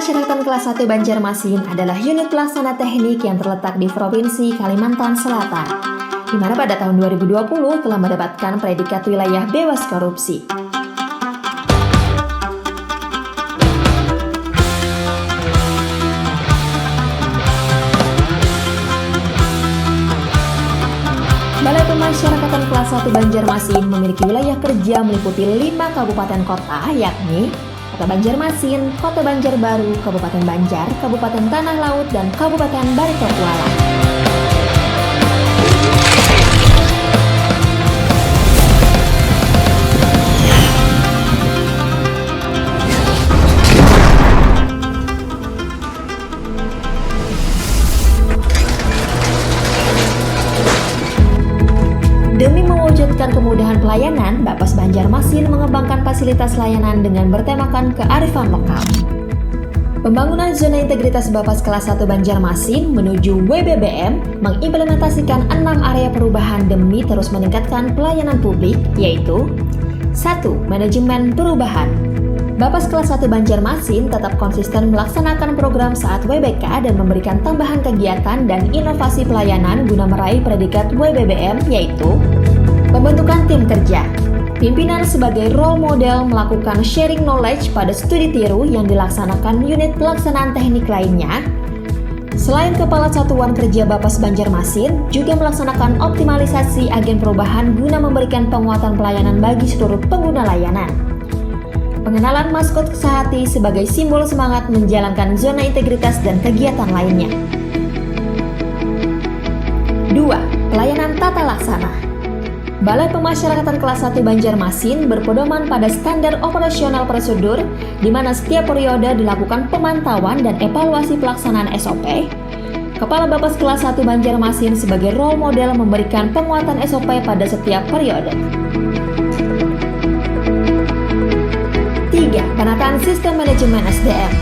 Pemasyarakatan kelas 1 Banjarmasin adalah unit pelaksana teknik yang terletak di Provinsi Kalimantan Selatan, di mana pada tahun 2020 telah mendapatkan predikat wilayah bebas korupsi. Balai Pemasyarakatan kelas 1 Banjarmasin memiliki wilayah kerja meliputi 5 kabupaten kota, yakni Kota Banjarmasin, Kota Banjarbaru, Kabupaten Banjar, Kabupaten Tanah Laut, dan Kabupaten Baritokuala. Demi mewujudkan kemudahan pelayanan, Bappas Banjarmasin mengembangkan fasilitas layanan dengan bertemakan kearifan lokal. Pembangunan zona integritas Bappas kelas 1 Banjarmasin menuju WBBM mengimplementasikan 6 area perubahan demi terus meningkatkan pelayanan publik, yaitu 1. Manajemen perubahan. Bappas kelas 1 Banjarmasin tetap konsisten melaksanakan program saat WBK dan memberikan tambahan kegiatan dan inovasi pelayanan guna meraih predikat WBBM, yaitu pembentukan tim kerja. Pimpinan sebagai role model melakukan sharing knowledge pada studi tiru yang dilaksanakan unit pelaksanaan teknik lainnya. Selain Kepala Satuan Kerja Bappas Banjarmasin, juga melaksanakan optimalisasi agen perubahan guna memberikan penguatan pelayanan bagi seluruh pengguna layanan. Pengenalan maskot Kesehati sebagai simbol semangat menjalankan zona integritas dan kegiatan lainnya. 2. Pelayanan tata laksana. Balai Pemasyarakatan kelas 1 Banjarmasin berpedoman pada standar operasional prosedur di mana setiap periode dilakukan pemantauan dan evaluasi pelaksanaan SOP. Kepala Bappas kelas 1 Banjarmasin sebagai role model memberikan penguatan SOP pada setiap periode. 3. Penataan sistem manajemen SDM.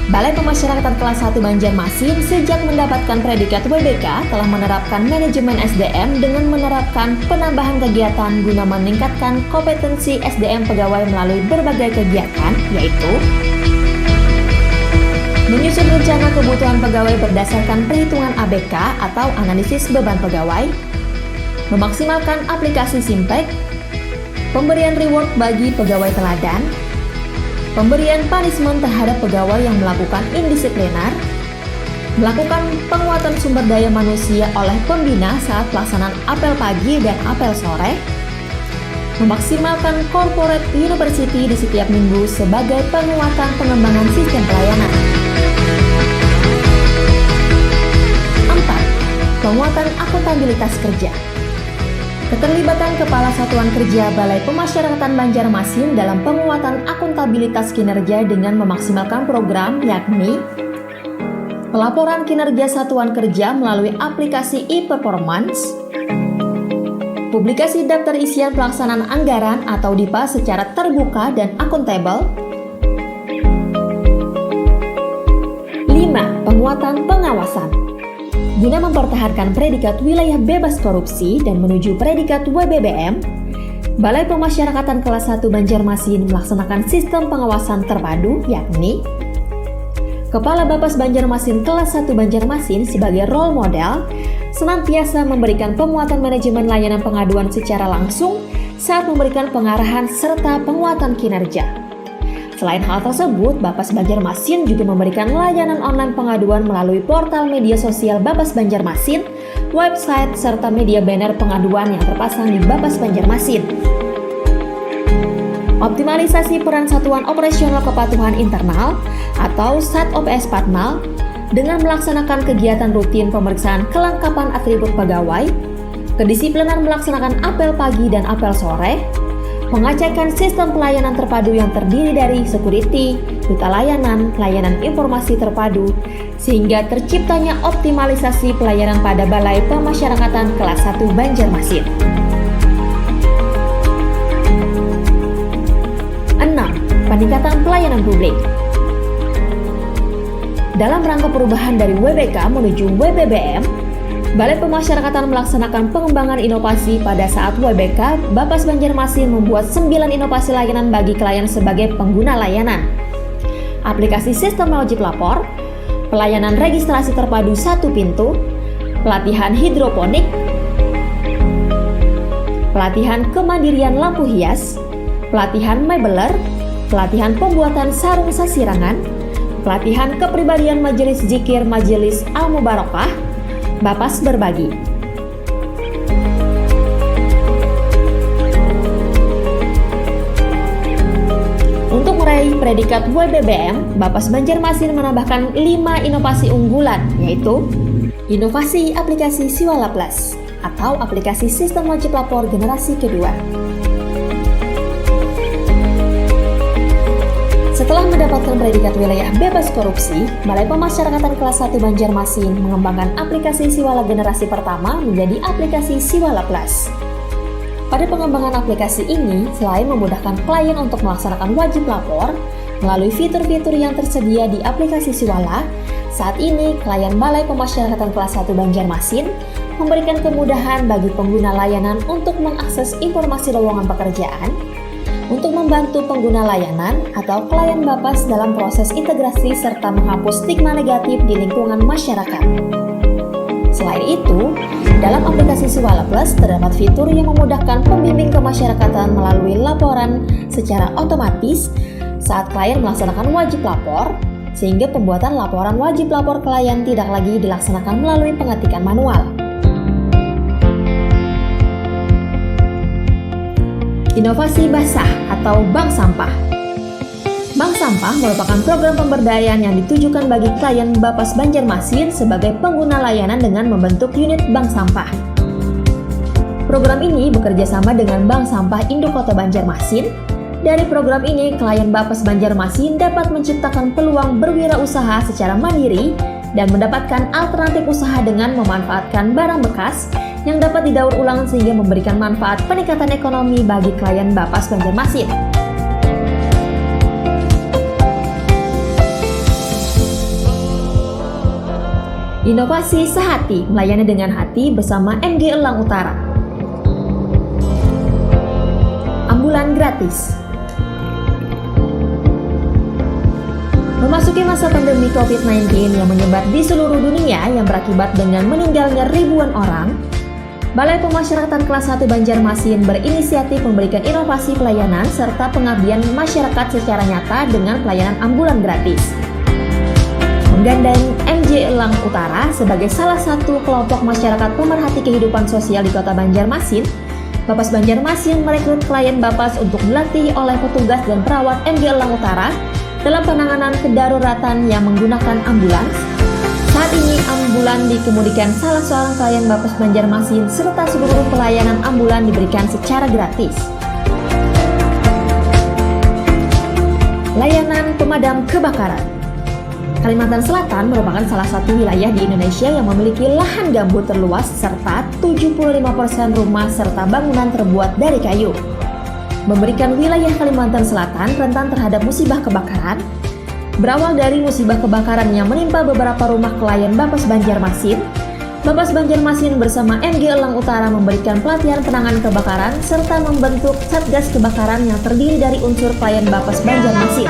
Balai Pemasyarakatan kelas 1 Banjarmasin sejak mendapatkan predikat WBK telah menerapkan manajemen SDM dengan menerapkan penambahan kegiatan guna meningkatkan kompetensi SDM pegawai melalui berbagai kegiatan, yaitu menyusun rencana kebutuhan pegawai berdasarkan perhitungan ABK atau analisis beban pegawai, memaksimalkan aplikasi Simpek, pemberian reward bagi pegawai teladan, pemberian punishment terhadap pegawai yang melakukan indisipliner, melakukan penguatan sumber daya manusia oleh pembina saat pelaksanaan apel pagi dan apel sore, memaksimalkan corporate university di setiap minggu sebagai penguatan pengembangan sistem pelayanan. 4. Penguatan akuntabilitas kerja. Keterlibatan Kepala Satuan Kerja Balai Pemasyarakatan Banjarmasin dalam penguatan akuntabilitas kinerja dengan memaksimalkan program yakni pelaporan kinerja satuan kerja melalui aplikasi e-performance, publikasi daftar isian pelaksanaan anggaran atau DIPA secara terbuka dan akuntabel. 5. Penguatan pengawasan. Guna mempertahankan predikat wilayah bebas korupsi dan menuju predikat WBBM, Balai Pemasyarakatan kelas 1 Banjarmasin melaksanakan sistem pengawasan terpadu yakni Kepala Bappas Banjarmasin kelas 1 Banjarmasin sebagai role model senantiasa memberikan penguatan manajemen layanan pengaduan secara langsung saat memberikan pengarahan serta penguatan kinerja. Selain hal tersebut, Bappas Banjarmasin juga memberikan layanan online pengaduan melalui portal media sosial Bappas Banjarmasin, website, serta media banner pengaduan yang terpasang di Bappas Banjarmasin. Optimalisasi peran Satuan Operasional Kepatuhan Internal atau SAT-OPS Patmal dengan melaksanakan kegiatan rutin pemeriksaan kelengkapan atribut pegawai, kedisiplinan melaksanakan apel pagi dan apel sore, pengecekan sistem pelayanan terpadu yang terdiri dari security, duta layanan, layanan informasi terpadu, sehingga terciptanya optimalisasi pelayanan pada Balai Pemasyarakatan kelas 1 Banjarmasin. 6. Peningkatan pelayanan publik. Dalam rangka perubahan dari WBK menuju WBBM, Balai Pemasyarakatan melaksanakan pengembangan inovasi pada saat WBK, Bappas Banjarmasin membuat 9 inovasi layanan bagi klien sebagai pengguna layanan. aplikasi sistem wajib lapor, pelayanan registrasi terpadu satu pintu, pelatihan hidroponik, pelatihan kemandirian lampu hias, pelatihan mebeler, pelatihan pembuatan sarung sasirangan, pelatihan kepribadian majelis zikir Majelis Al-Mubarakah, Bapas berbagi. Untuk meraih predikat WBBM, Bapas Banjarmasin menambahkan 5 inovasi unggulan, yaitu inovasi aplikasi Siwala Plus atau aplikasi sistem wajib lapor generasi kedua. Setelah mendapatkan predikat wilayah bebas korupsi, Balai Pemasyarakatan kelas 1 Banjarmasin mengembangkan aplikasi Siwala generasi pertama menjadi aplikasi Siwala Plus. Pada pengembangan aplikasi ini, selain memudahkan klien untuk melaksanakan wajib lapor melalui fitur-fitur yang tersedia di aplikasi Siwala, saat ini klien Balai Pemasyarakatan kelas 1 Banjarmasin memberikan kemudahan bagi pengguna layanan untuk mengakses informasi lowongan pekerjaan, untuk membantu pengguna layanan atau klien Bapas dalam proses integrasi serta menghapus stigma negatif di lingkungan masyarakat. Selain itu, dalam aplikasi Siwala Plus terdapat fitur yang memudahkan pembimbing kemasyarakatan melalui laporan secara otomatis saat klien melaksanakan wajib lapor, sehingga pembuatan laporan wajib lapor klien tidak lagi dilaksanakan melalui pengetikan manual. Inovasi basah atau bank sampah. Bank sampah merupakan program pemberdayaan yang ditujukan bagi klien Bapas Banjarmasin sebagai pengguna layanan dengan membentuk unit bank sampah. Program ini bekerja sama dengan Bank Sampah Induk Kota Banjarmasin. Dari program ini, klien Bapas Banjarmasin dapat menciptakan peluang berwirausaha secara mandiri dan mendapatkan alternatif usaha dengan memanfaatkan barang bekas yang dapat didaur ulang sehingga memberikan manfaat peningkatan ekonomi bagi klien Bapas Banjarmasin. Inovasi Sehati, melayani dengan hati bersama MG Elang Utara. Ambulan gratis. Memasuki masa pandemi COVID-19 yang menyebar di seluruh dunia yang berakibat dengan meninggalnya ribuan orang, Balai Pemasyarakatan kelas 1 Banjarmasin berinisiatif memberikan inovasi pelayanan serta pengabdian masyarakat secara nyata dengan pelayanan ambulan gratis. Menggandeng MJ Elang Utara sebagai salah satu kelompok masyarakat pemerhati kehidupan sosial di Kota Banjarmasin, Bapas Banjarmasin merekrut klien Bapas untuk dilatih oleh petugas dan perawat MJ Elang Utara dalam penanganan kedaruratan yang menggunakan ambulans. Saat ini ambulan dikemudikan salah seorang klien Bapas Banjarmasin serta seluruh pelayanan ambulan diberikan secara gratis. Layanan pemadam kebakaran. Kalimantan Selatan merupakan salah satu wilayah di Indonesia yang memiliki lahan gambut terluas serta 75% rumah serta bangunan terbuat dari kayu. Memberikan wilayah Kalimantan Selatan rentan terhadap musibah kebakaran. Berawal dari musibah kebakaran yang menimpa beberapa rumah klien Bapas Banjarmasin, Bapas Banjarmasin bersama MG Elang Utara memberikan pelatihan penanganan kebakaran serta membentuk Satgas Kebakaran yang terdiri dari unsur klien Bapas Banjarmasin.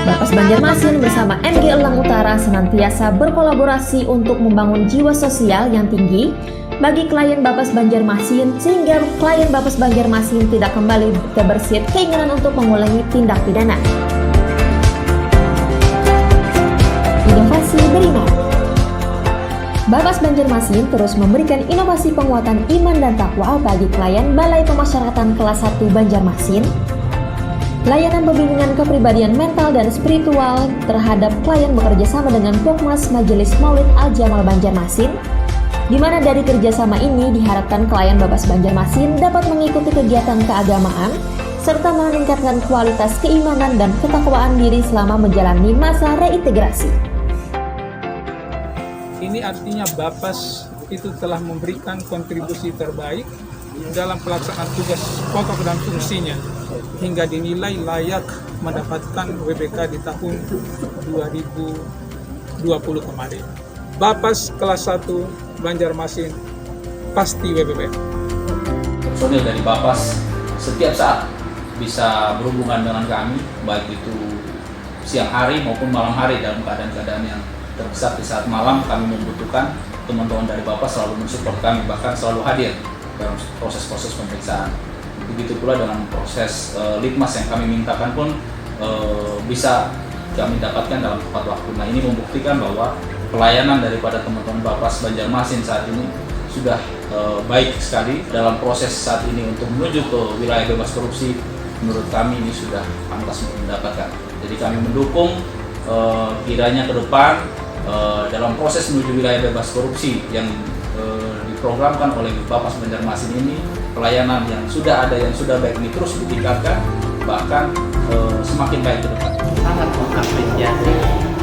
Bapas Banjarmasin bersama MG Elang Utara senantiasa berkolaborasi untuk membangun jiwa sosial yang tinggi bagi klien Bapas Banjarmasin sehingga klien Bapas Banjarmasin tidak kembali terbersit keinginan untuk mengulangi tindak pidana. Inovasi beriman. Bapas Banjarmasin terus memberikan inovasi penguatan iman dan takwa bagi klien Balai Pemasyarakatan kelas 1 Banjarmasin. Layanan pembimbingan kepribadian mental dan spiritual terhadap klien bekerja sama dengan Pokmas Majelis Maulid Al-Jamal Banjarmasin, di mana dari kerjasama ini diharapkan klien Bapas Banjarmasin dapat mengikuti kegiatan keagamaan serta meningkatkan kualitas keimanan dan ketakwaan diri selama menjalani masa reintegrasi. Ini artinya Bapas itu telah memberikan kontribusi terbaik dalam pelaksanaan tugas pokok dan fungsinya hingga dinilai layak mendapatkan WBK di tahun 2020 kemarin. Bapas kelas 1 Banjarmasin pasti WBB. Personil dari Bapas setiap saat bisa berhubungan dengan kami, baik itu siang hari maupun malam hari dalam keadaan-keadaan yang terdesak. Di saat malam kami membutuhkan, teman-teman dari Bapak selalu mensupport kami, bahkan selalu hadir dalam proses-proses pemeriksaan. Begitu pula dengan proses litmas yang kami mintakan pun bisa kami dapatkan dalam tepat waktu. Nah, ini membuktikan bahwa pelayanan daripada teman-teman Bapas Banjarmasin saat ini sudah baik sekali. Dalam proses saat ini untuk menuju ke wilayah bebas korupsi, menurut kami ini sudah pantas untuk mendapatkan. Jadi kami mendukung kiranya ke depan dalam proses menuju wilayah bebas korupsi yang diprogramkan oleh Bapas Banjarmasin ini, pelayanan yang sudah ada, yang sudah baik ini terus ditingkatkan, bahkan semakin baik ke depan. Sangat mengapresiasi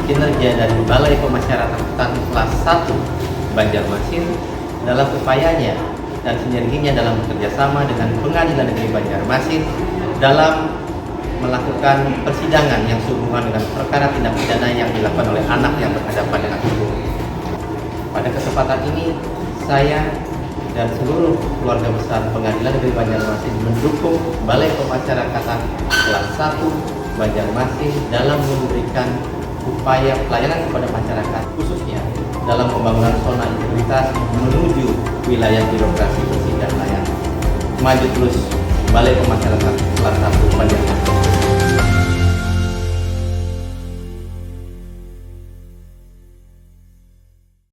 kinerja dari Balai Pemasyarakatan kelas 1 Banjarmasin dalam upayanya dan sinerginya dalam bekerja sama dengan Pengadilan Negeri Banjarmasin dalam melakukan persidangan yang sehubungan dengan perkara tindak pidana yang dilakukan oleh anak yang berhadapan dengan hukum. Pada kesempatan ini, saya dan seluruh keluarga besar Pengadilan Negeri Banjarmasin mendukung Balai Pemasyarakatan kelas 1 Banjarmasin dalam memberikan upaya pelayanan kepada masyarakat, khususnya dalam pembangunan zona integritas menuju wilayah birokrasi bersih dan layak. Maju terus Balai Pemasyarakatan kelas 1 Banjarmasin.